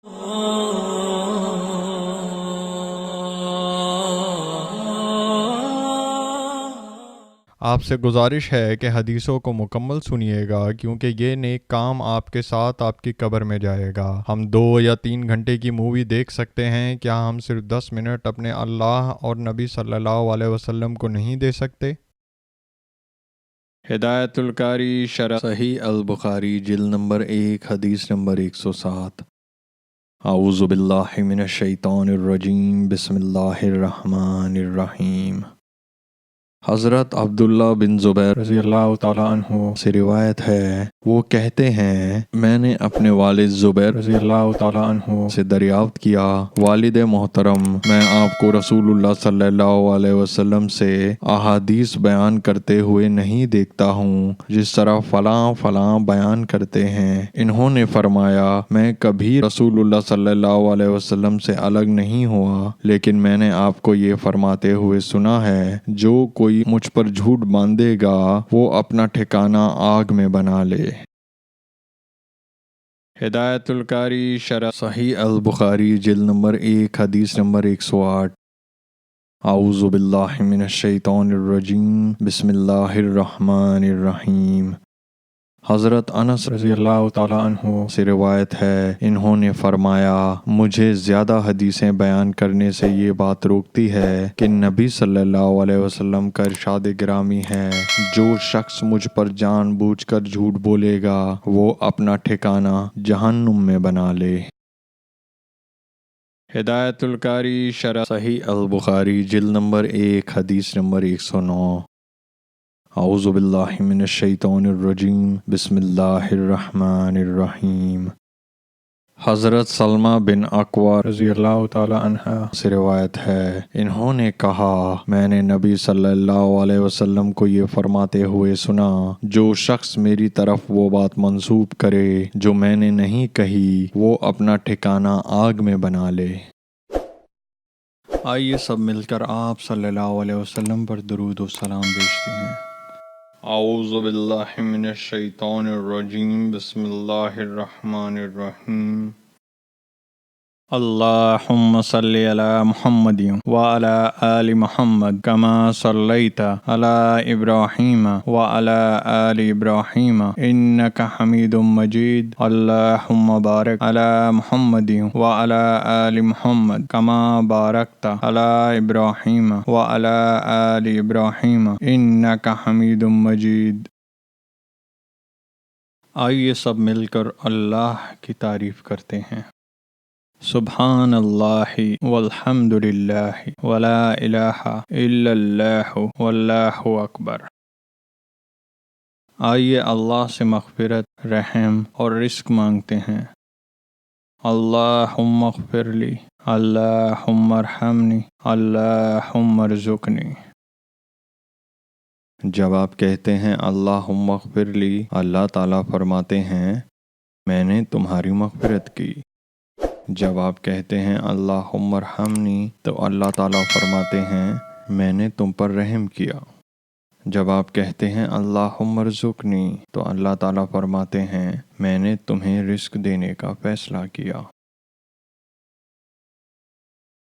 آپ سے گزارش ہے کہ حدیثوں کو مکمل سنیے گا، کیونکہ یہ نیک کام آپ کے ساتھ آپ کی قبر میں جائے گا۔ ہم 2 یا 3 گھنٹے کی مووی دیکھ سکتے ہیں، کیا ہم صرف 10 منٹ اپنے اللہ اور نبی صلی اللہ علیہ وسلم کو نہیں دے سکتے؟ ہدایت القاری شرح صحیح البخاری جلد نمبر 1 حدیث نمبر 107۔ اعوذ باللہ من الشیطان الرجیم، بسم اللہ الرحمن الرحیم۔ حضرت عبداللہ بن زبیر رضی اللہ تعالیٰ عنہ سے روایت ہے، وہ کہتے ہیں میں نے اپنے والد زبیر رضی اللہ تعالیٰ عنہ سے دریافت کیا، والد محترم، میں آپ کو رسول اللہ صلی اللہ علیہ وسلم سے احادیث بیان کرتے ہوئے نہیں دیکھتا ہوں جس طرح فلاں فلاں بیان کرتے ہیں۔ انہوں نے فرمایا، میں کبھی رسول اللہ صلی اللہ علیہ وسلم سے الگ نہیں ہوا، لیکن میں نے آپ کو یہ فرماتے ہوئے سنا ہے، جو کوئی مجھ پر جھوٹ باندھے گا وہ اپنا ٹھکانہ آگ میں بنا لے۔ ہدایت القاری شرح صحیح البخاری جلد نمبر 1 حدیث نمبر 108۔ اعوذ باللہ من الشیطان الرجیم، بسم اللہ الرحمن الرحیم۔ حضرت انس رضی اللہ تعالیٰ عنہ سے روایت ہے، انہوں نے فرمایا، مجھے زیادہ حدیثیں بیان کرنے سے یہ بات روکتی ہے کہ نبی صلی اللہ علیہ وسلم کا ارشاد گرامی ہے، جو شخص مجھ پر جان بوجھ کر جھوٹ بولے گا وہ اپنا ٹھکانہ جہنم میں بنا لے۔ ہدایت القاری شرح صحیح البخاری جلد نمبر 1 حدیث نمبر 109۔ اعوذ باللہ من الشیطان الرجیم، بسم اللہ الرحمن الرحیم۔ حضرت سلمہ بن اکوع رضی اللہ تعالی عنہ سے روایت ہے، انہوں نے کہا، میں نے نبی صلی اللہ علیہ وسلم کو یہ فرماتے ہوئے سنا، جو شخص میری طرف وہ بات منسوب کرے جو میں نے نہیں کہی وہ اپنا ٹھکانہ آگ میں بنا لے۔ آئیے سب مل کر آپ صلی اللہ علیہ وسلم پر درود و سلام بھیجتے ہیں۔ اعوذ باللہ من الشیطان الرجیم، بسم اللہ الرحمن الرحیم۔ اللہم صلی علی محمد وعلی آل محمد کما صلیت علی ابراہیم وعلی آل ابراہیم انک حمید مجید۔ اللہم بارک علی محمد وعلی آل محمد کما بارکت علی ابراہیم وعلی آل ابراہیم انک حمید مجید۔ آئیے سب مل کر اللہ کی تعریف کرتے ہیں۔ سبحان اللہ والحمد للہ ولا الہ الا اللہ واللہ اکبر۔ آئیے اللہ سے مغفرت، رحم اور رزق مانگتے ہیں۔ اللہم اغفر لی، اللہم ارحمنی، اللہم ارزقنی۔ جب آپ کہتے ہیں اللہم اغفر لی، اللہ تعالیٰ فرماتے ہیں میں نے تمہاری مغفرت کی۔ جب آپ کہتے ہیں اللہم ارحمنی تو اللہ تعالیٰ فرماتے ہیں میں نے تم پر رحم کیا۔ جب آپ کہتے ہیں اللہم ارزقنی تو اللہ تعالیٰ فرماتے ہیں میں نے تمہیں رزق دینے کا فیصلہ کیا۔